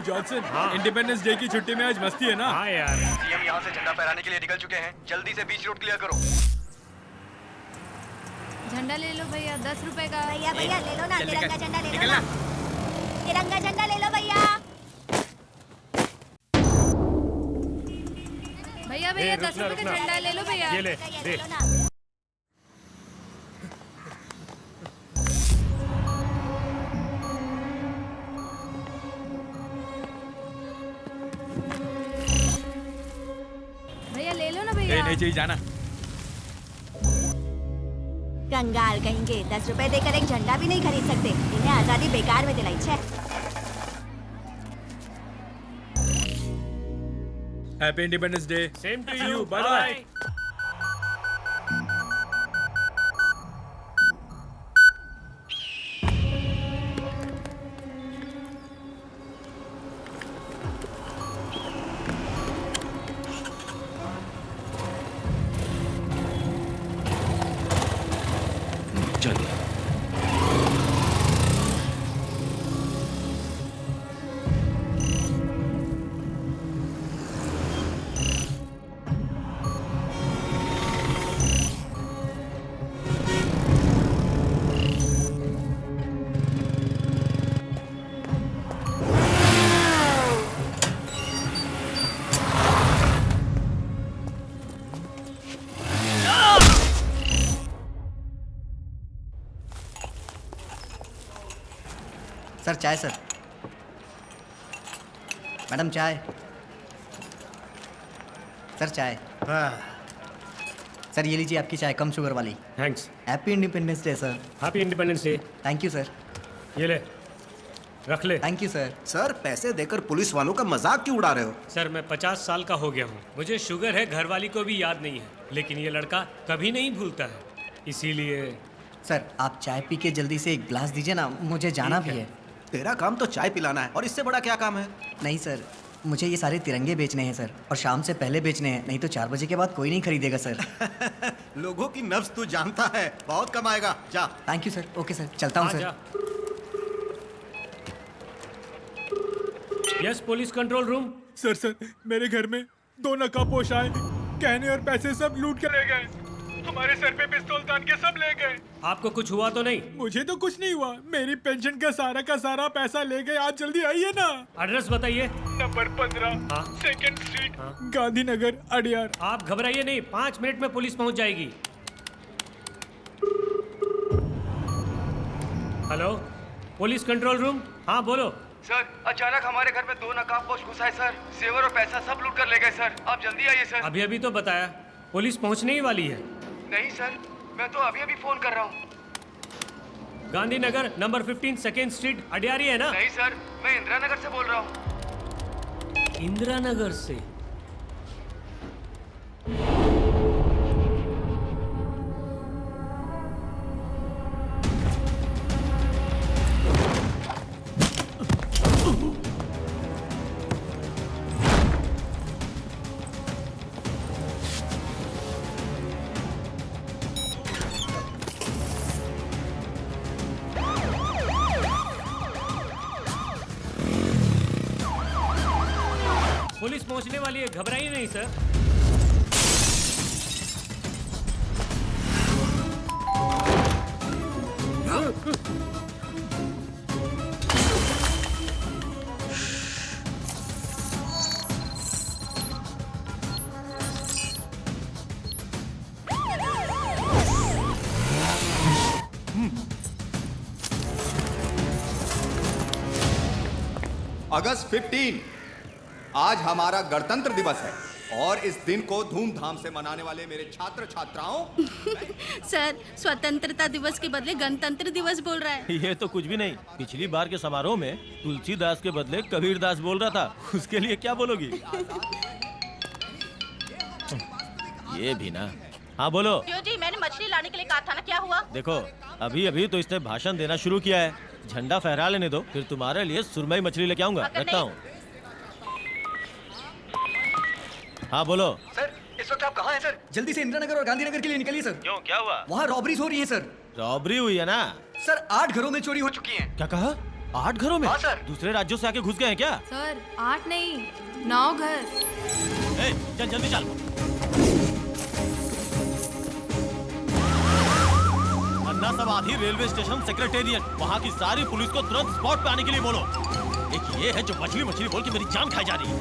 Johnson, independence day की छुट्टी में आज मस्ती है ना? हाँ यार। सीएम यहाँ से झंडा फहराने के लिए निकल चुके हैं। जल्दी से बीच रोड क्लियर करो। झंडा ले लो भैया, 10 रुपए का। भैया भैया ले लो ना, जल्दी तिरंगा कर, झंडा ले लो निकलना। ना, तिरंगा झंडा ले लो भैया। भैया भैया 10 रुपए का झंडा ले लो भैया। ये ले भैया दे। ले लो ना। भैया ले लो ना ए, भैया। नहीं चाहिए जाना। कंगाल कहेंगे, 10 रुपए देकर एक झंडा भी नहीं खरीद सकते। इन्हें आजादी बेकार में दिलाई छे। Happy independence day. Same to See you, you, bye bye-bye. Bye. चलिए। सर चाय सर। मैडम चाय। सर चाय। सर ये लीजिए आपकी चाय कम शुगर वाली। Thanks. Happy independence day sir. Happy independence day. Thank you sir. ये ले, रख ले। Thank you sir. सर पैसे देकर पुलिस वालों का मजाक क्यों उड़ा रहे हो? सर मैं 50 साल का हो गया हूँ, मुझे शुगर है, घरवाली को भी याद नहीं है, लेकिन ये लड़का कभी नहीं भूलता है, इसीलिए। सर आप चाय पी के जल्दी से एक गिलास दीजिए ना, मुझे जाना भी ठीक है। तेरा काम तो चाय पिलाना है और इससे बड़ा क्या काम है? नहीं सर, मुझे ये सारे तिरंगे बेचने हैं सर, और शाम से पहले बेचने हैं, नहीं तो 4 बजे के बाद कोई नहीं खरीदेगा सर। लोगों की नब्ज तू जानता है, बहुत कमाएगा। जा। Thank you sir. Okay sir, चलता हूँ आ सर। जा। Yes, police control room. Sir मेरे घर में 2 नकाबपोश आए, गहने और पैसे सब लूट के ले गए। हमारे सर पे पिस्तौल तान के सब ले गए। आपको कुछ हुआ तो नहीं? मुझे तो कुछ नहीं हुआ, मेरी पेंशन का सारा पैसा ले गए। आप जल्दी आइए ना। एड्रेस बताइए। नंबर 15 हाँ। 2nd स्ट्रीट, हाँ। गांधीनगर, अडियार। आप घबराइए नहीं, 5 मिनट में पुलिस पहुंच जाएगी। Hello, police control room. हाँ बोलो। सर अचानक हमारे घर में 2 नकाबपोश घुस आए सर। जेवर और पैसा सब लूट कर ले गए सर। आप जल्दी आइए सर। अभी अभी तो बताया, पुलिस पहुंचने ही वाली है। नहीं सर, मैं तो अभी अभी फोन कर रहा हूँ। गांधीनगर नंबर 15 2nd स्ट्रीट, अडियारी है ना? नहीं सर, मैं इंदिरा नगर से बोल रहा हूँ। इंदिरा नगर से? पुलिस पहुंचने वाली है, घबराइए नहीं सर। अगस्त 15 आज हमारा गणतंत्र दिवस है और इस दिन को धूमधाम से मनाने वाले मेरे छात्र छात्राओं। सर स्वतंत्रता दिवस के बदले गणतंत्र दिवस बोल रहा है। ये तो कुछ भी नहीं, पिछली बार के समारोह में तुलसीदास के बदले कबीरदास बोल रहा था, उसके लिए क्या बोलोगी? ये भी ना। हाँ बोलो। क्यों जी, मैंने मछली लाने के लिए कहा था ना, क्या हुआ? देखो अभी अभी तो इसने भाषण देना शुरू किया है, झंडा फहरा लेने दो, फिर तुम्हारे लिए सुरमई मछली लेके आऊंगा। रखता हूँ। हाँ बोलो। सर इस वक्त आप कहाँ हैं सर? जल्दी से इंदिरा नगर और गांधीनगर के लिए निकलिए सर। क्यों, क्या हुआ? वहाँ रॉबरीज हो रही है सर। रॉबरी हुई है ना? सर 8 घरों में चोरी हो चुकी है। क्या कहा? 8 घरों में? हाँ, सर। दूसरे राज्यों से आके घुस गए हैं क्या? सर 8 नहीं 9 घर। ए, चल जल्दी चल। अन्ना समाधि रेलवे स्टेशन सेक्रेटेरिएट, वहाँ की सारी पुलिस को तुरंत स्पॉट पे आने के लिए बोलो। एक ये है जो मछली मछली बोल के मेरी जान खाई जा रही है।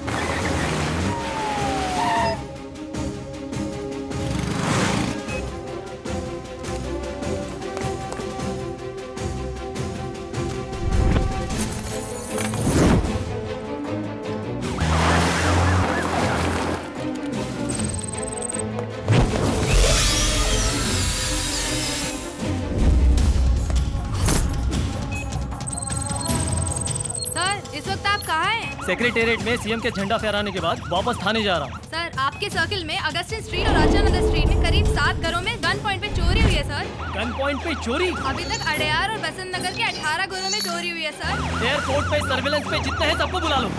सेक्रेटेरिएट में सीएम के झंडा फहराने के बाद वापस थाने जा रहा हूँ। सर आपके सर्किल में अगस्टिन स्ट्रीट और आचा नगर स्ट्रीट में करीब 7 घरों में गन पॉइंट पे चोरी हुई है सर। गन पॉइंट पे चोरी? अभी तक अड़यार और बसंत नगर के 18 घरों में चोरी हुई है सर। एयरपोर्ट पे सर्विलेंस पे जितने हैं सबको बुला लो।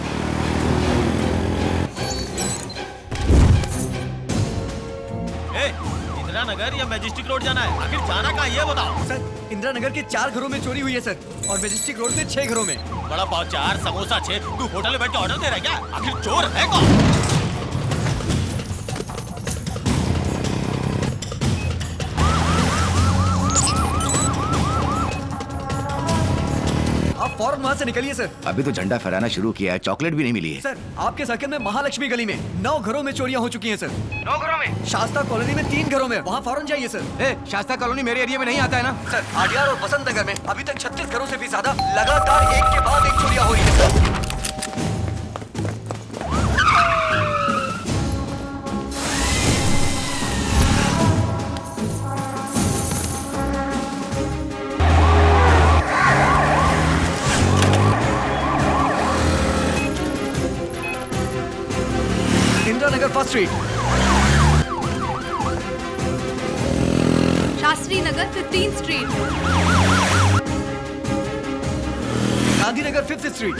इंदिरा नगर या मैजेस्टिक रोड जाना है? आखिर जाना कहाँ ये बताओ। सर इंदिरा नगर के 4 घरों में चोरी हुई है सर, और मैजेस्टिक रोड पे 6 घरों में। बड़ा पाव 4 समोसा 6, तू होटल में बैठ के ऑर्डर दे रहा है क्या? आखिर चोर है कौन? आप फौरन वहाँ से निकलिए सर। अभी तो झंडा फहराना शुरू किया है, चॉकलेट भी नहीं मिली है। सर आपके सर्किल में महालक्ष्मी गली में 9 घरों में चोरियां हो चुकी हैं सर। 9 घरों में? शास्ता कॉलोनी में 3 घरों में, वहाँ फौरन जाइए सर। शास्ता कॉलोनी मेरे एरिया में नहीं आता है ना सर? आडियार और बसंत नगर में अभी तक 36 घरों से भी ज्यादा लगातार एक के बाद एक चोरियां हो रही है sir. Indira Nagar first street, Shastri Nagar 15th street, Gandhinagar 5th street,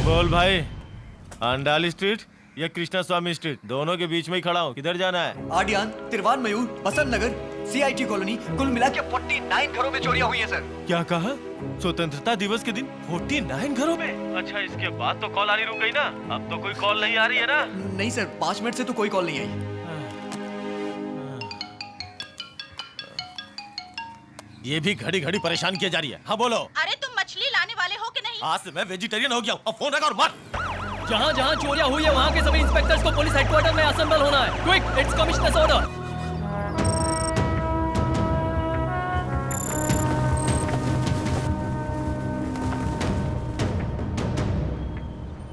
बोल भाई, अंडाली स्ट्रीट या कृष्णा स्वामी स्ट्रीट, दोनों के बीच में ही खड़ा हूँ। किधर जाना है? आडियान, तिरवान मयूर, बसंत नगर, CIT कॉलोनी, कुल मिला के 49 घरों में चोरियां हुई हैं सर। क्या कहा? स्वतंत्रता दिवस के दिन 49 घरों में? अच्छा, इसके बाद तो कॉल आनी रुक गई ना? अब तो कोई कॉल नहीं आ रही है ना? नहीं सर, 5 मिनट से तो कोई कॉल नहीं आई। ये भी घड़ी घड़ी परेशान किया जा रही है। हाँ बोलो। अरे तुम मछली लाने वाले हो कि नहीं? आज से मैं वेजिटेरियन हो गया हूँ। अब फोन रख और मत। जहाँ जहाँ चोरियां हुई है वहाँ के सभी इंस्पेक्टर्स को पुलिस हेडक्वार्टर में असेंबल होना है। Quick, it's commissioners order.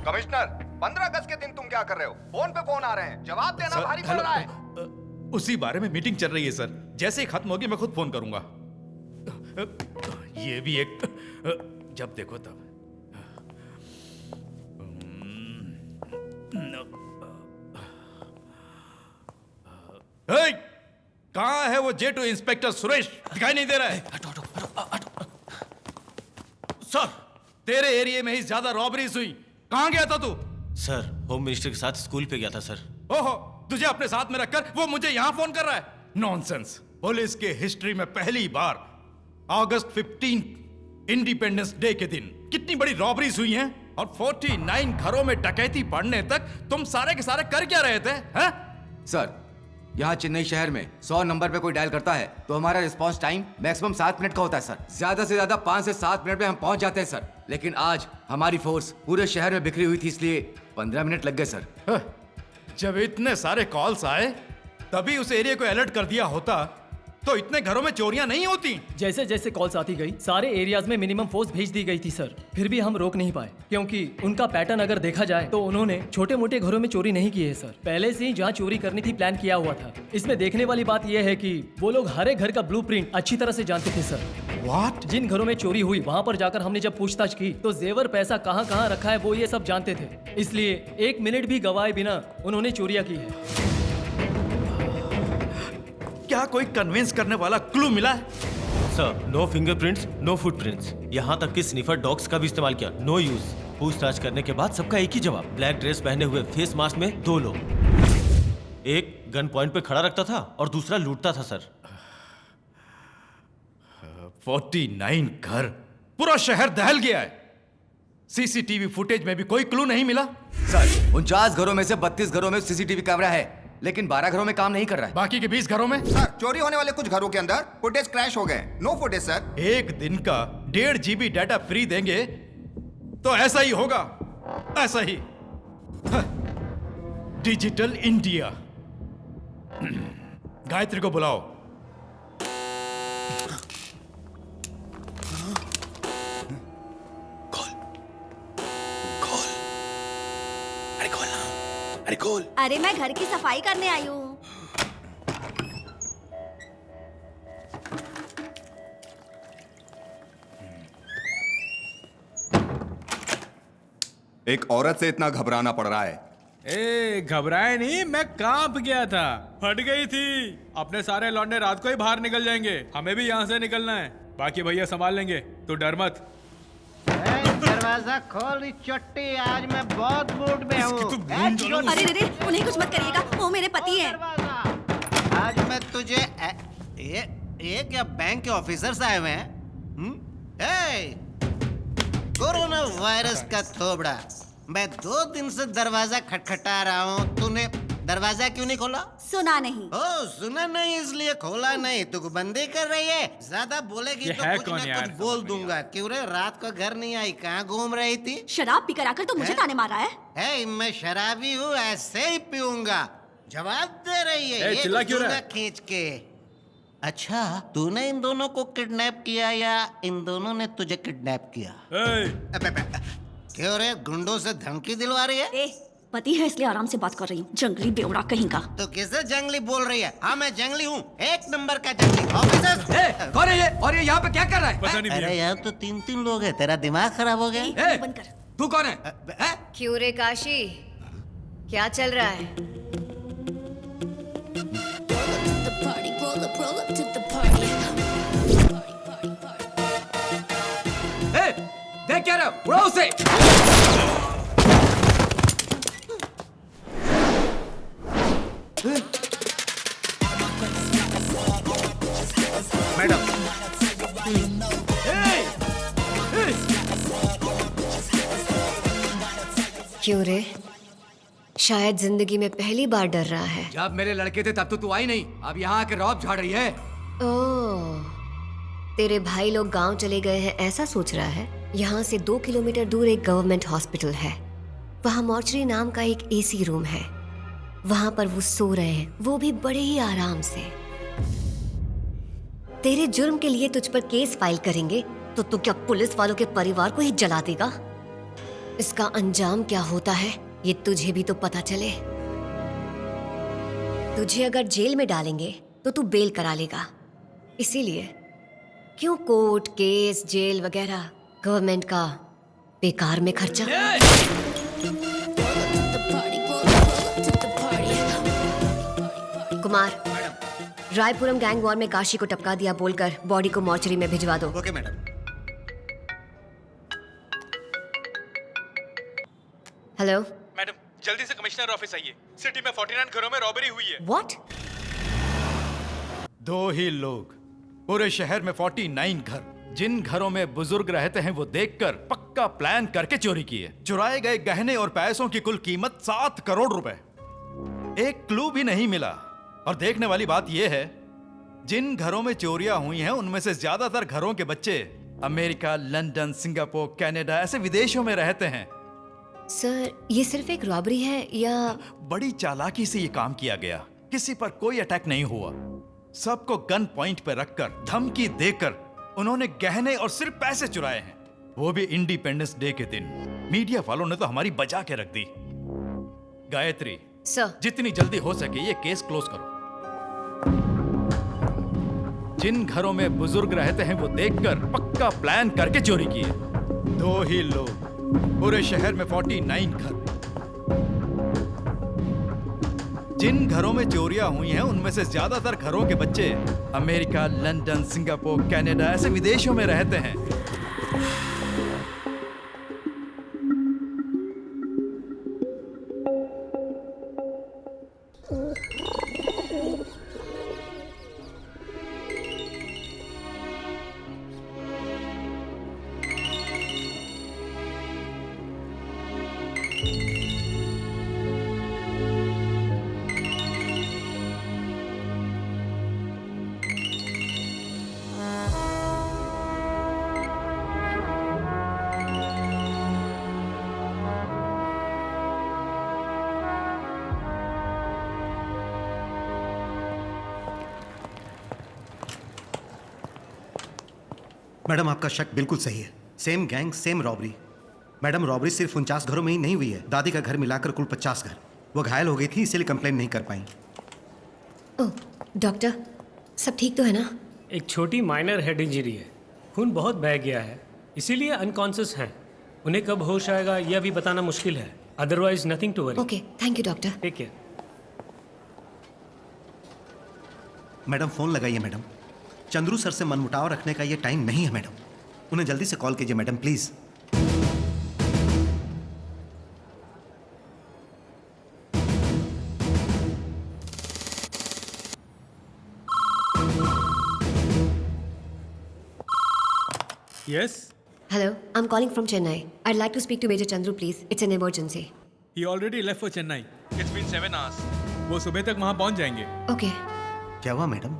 Commissioner, 15 अगस्त के दिन तुम क्या कर रहे हो? फोन पे फोन आ रहे हैं, जवाब देना भारी पड़ रहा है। उसी बारे में मीटिंग चल रही है सर, जैसे ही खत्म होगी मैं खुद फोन करूंगा। ये भी एक जब देखो तब। कहाँ है वो J2 इंस्पेक्टर सुरेश? दिखाई नहीं दे रहा है। सर, तेरे एरिया में ही ज्यादा रॉबरीज हुई, कहाँ गया था तू? सर, होम मिनिस्टर के साथ स्कूल पे गया था सर। ओहो, तुझे अपने साथ में रखकर वो मुझे यहाँ फोन कर रहा है? नॉनसेंस। पुलिस के हिस्ट्री में पहली बार अगस्त 15 इंडिपेंडेंस डे के दिन कितनी बड़ी रॉबरीज हुई हैं, और 49 घरों में डकैती पड़ने तक तुम सारे के सारे कर क्या रहे थे? हैं? सर, यहाँ चेन्नई शहर में 100 नंबर पे कोई डायल करता है तो हमारा रिस्पांस टाइम मैक्सिमम 7 मिनट का होता है सर। ज्यादा से ज्यादा 5 से 7 मिनट में हम पहुंच जाते हैं सर। लेकिन आज हमारी फोर्स पूरे शहर में बिखरी हुई थी, इसलिए 15 मिनट लग गए सर। जब इतने सारे कॉल्स आए तभी उस एरिया को अलर्ट कर दिया होता तो इतने घरों में चोरियां नहीं होती। जैसे जैसे कॉल्स आती गई सारे एरियाज में मिनिमम फोर्स भेज दी गई थी सर, फिर भी हम रोक नहीं पाए क्योंकि उनका पैटर्न अगर देखा जाए तो उन्होंने छोटे मोटे घरों में चोरी नहीं की है सर। पहले से ही जहाँ चोरी करनी थी प्लान किया हुआ था। इसमें देखने वाली बात यह है कि वो लोग हर एक घर का ब्लूप्रिंट अच्छी तरह से जानते थे सर। What? जिन घरों में चोरी हुई वहाँ पर जाकर हमने जब पूछताछ की तो जेवर पैसा कहाँ कहाँ रखा है वो ये सब जानते थे, इसलिए 1 मिनट भी गवाए बिना उन्होंने चोरियां की है। क्या कोई कन्विंस करने वाला क्लू मिला है? Sir, no fingerprints, no footprints, यहाँ तक कि स्निफर डॉग्स का भी इस्तेमाल किया, नो यूज। पूछताछ करने के बाद सबका एक ही जवाब, ब्लैक ड्रेस पहने हुए फेस मास्क में 2 लोग, एक गन पॉइंट पे खड़ा रखता था और दूसरा लूटता था सर। 49 घर, पूरा शहर दहल गया है। सीसीटीवी फुटेज में भी कोई क्लू नहीं मिला। सर 49 घरों में से 32 घरों में सीसीटीवी कैमरा है, लेकिन 12 घरों में काम नहीं कर रहा है। बाकी के 20 घरों में? सर चोरी होने वाले कुछ घरों के अंदर फुटेज क्रैश हो गए, नो फुटेज सर। एक दिन का 1.5 GB डाटा फ्री देंगे तो ऐसा ही होगा, ऐसा ही। Digital India. गायत्री को बुलाओ। अरे मैं घर की सफाई करने आई हूँ। एक औरत से इतना घबराना पड़ रहा है। ए घबराए नहीं, मैं कांप गया था, फट गई थी। अपने सारे लौंडे रात को ही बाहर निकल जाएंगे, हमें भी यहाँ से निकलना है। बाकी भैया संभाल लेंगे, तू डर मत। दरवाजा खोल चट्टी, आज मैं बहुत मूड में हूँ। अरे रे उन्हें कुछ मत करिएगा, वो मेरे पति हैं। आज मैं तुझे ये क्या बैंक के ऑफिसर्स आए हुए हैं? कोरोना वायरस का थोबड़ा, मैं 2 दिन से दरवाजा खटखटा रहा हूँ, तूने दरवाजा क्यों नहीं खोला? सुना नहीं। ओ सुना नहीं इसलिए खोला नहीं। तू बंदी कर रही है, ज्यादा बोलेगी तो कुछ ना कुछ बोल दूंगा। क्यों रे, रात को घर नहीं आई, कहाँ घूम रही थी? शराब पीकर आकर तो मुझे ताने मारा है। मैं शराबी हूँ, ऐसे ही पीऊंगा। जवाब दे रही है ये चिल्ला क्यों रहा है? खींच के। अच्छा, तूने इन दोनों को किडनैप किया या इन दोनों ने तुझे किडनैप किया? क्यों रे, गुंडों से धमकी दिलवा रही है? पति है इसलिए आराम से बात कर रही हूँ, जंगली बेवड़ा कहीं का। तो किसे जंगली बोल रही है? हाँ मैं जंगली हूँ, 1 नंबर का जंगली। ऑफिसर कौन है ये? और ये यहाँ पे क्या कर रहा है? पता नहीं अरे यहाँ तो 3 लोग हैं, तेरा दिमाग खराब हो गया? बंद कर। तू कौन है? क्यों रे काशी, क्या चल रहा है? देख क्या रहा, उड़ाओ उसे। मैडम क्यों रे, शायद जिंदगी में पहली बार डर रहा है। जब मेरे लड़के थे तब तो तू आई नहीं, अब यहाँ आके रौब झाड़ रही है। ओह, तेरे भाई लोग गांव चले गए हैं ऐसा सोच रहा है? यहाँ से 2 किलोमीटर दूर एक गवर्नमेंट हॉस्पिटल है, वहाँ मॉर्चरी नाम का एक एसी रूम है, वहाँ पर वो सो रहे हैं, वो भी बड़े ही आराम से। तेरे जुर्म के लिए तुझ पर केस फाइल करेंगे तो तू क्या पुलिस वालों के परिवार को ही जला देगा? इसका अंजाम क्या होता है ये तुझे भी तो पता चले। तुझे अगर जेल में डालेंगे तो तू बेल करा लेगा, इसीलिए क्यों कोर्ट केस जेल वगैरह, गवर्नमेंट का बेकार में खर्चा। कुमार, रायपुरम गैंग वॉर में काशी को टपका दिया बोलकर बॉडी को मॉर्चरी में भिजवा दो। Okay madam. हेलो मैडम, जल्दी से कमिश्नर ऑफिस आइए, सिटी में 49 घरों में रॉबरी हुई है। व्हाट? 2 ही लोग, पूरे शहर में 49 घर। जिन घरों में बुजुर्ग रहते हैं वो देखकर पक्का प्लान करके चोरी किए। चुराए गए गहने और पैसों की कुल कीमत 7 करोड़ रुपए। एक क्लू भी नहीं मिला। और देखने वाली बात यह है, जिन घरों में चोरियां हुई हैं उनमें से ज्यादातर घरों के बच्चे अमेरिका, लंदन, सिंगापुर, कनाडा ऐसे विदेशों में रहते हैं। सर, ये सिर्फ एक रॉबरी है या? बड़ी चालाकी से ये काम किया गया, किसी पर कोई अटैक नहीं हुआ। सबको गन पॉइंट पर रखकर धमकी देकर उन्होंने गहने और सिर्फ पैसे चुराए हैं, वो भी इंडिपेंडेंस डे के दिन। मीडिया वालों ने तो हमारी बचा के रख दी। गायत्री सर, जितनी जल्दी हो सके ये केस क्लोज करो। जिन घरों में बुजुर्ग रहते हैं वो देखकर पक्का प्लान करके चोरी किए। 2 ही लोग, पूरे शहर में 49 घर। जिन घरों में चोरियां हुई हैं उनमें से ज्यादातर घरों के बच्चे अमेरिका, लंदन, सिंगापुर, कनाडा ऐसे विदेशों में रहते हैं। मैडम आपका शक बिल्कुल सही है। Same gang same robbery. Madam robbery सिर्फ 49 घरों में ही नहीं हुई है, दादी का घर मिलाकर कुल 50 घर। वो घायल हो गई थी इसीलिए कंप्लेन नहीं कर पाई। ओह डॉक्टर, सब ठीक तो है ना? एक छोटी माइनर हेड इंजरी है, खून बहुत बह गया है, इसीलिए अनकॉन्शियस हैं। उन्हें कब होश आएगा यह भी बताना मुश्किल है। Otherwise nothing to worry. Okay, thank you doctor. Take care. Madam phone लगाइए मैडम। चंद्रू सर से मनमुटाव रखने का ये टाइम नहीं है मैडम। उन्हें जल्दी से कॉल कीजिए madam please. Yes? Hello, I'm calling from Chennai. I'd like to speak to Major Chandru, please. It's an emergency. He already left for Chennai. It's been 7 hours. वो सुबह तक वहाँ पहुँच जाएंगे। Okay. क्या हुआ मैडम?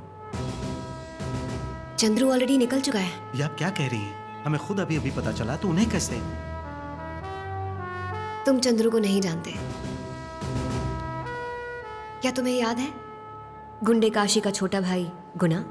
चंद्रू ऑलरेडी निकल चुका है। ये आप क्या कह रही हैं? हमें खुद अभी अभी पता चला, तो उन्हें कैसे? तुम चंद्रू को नहीं जानते। क्या तुम्हें याद है गुंडे काशी का छोटा भाई गुना?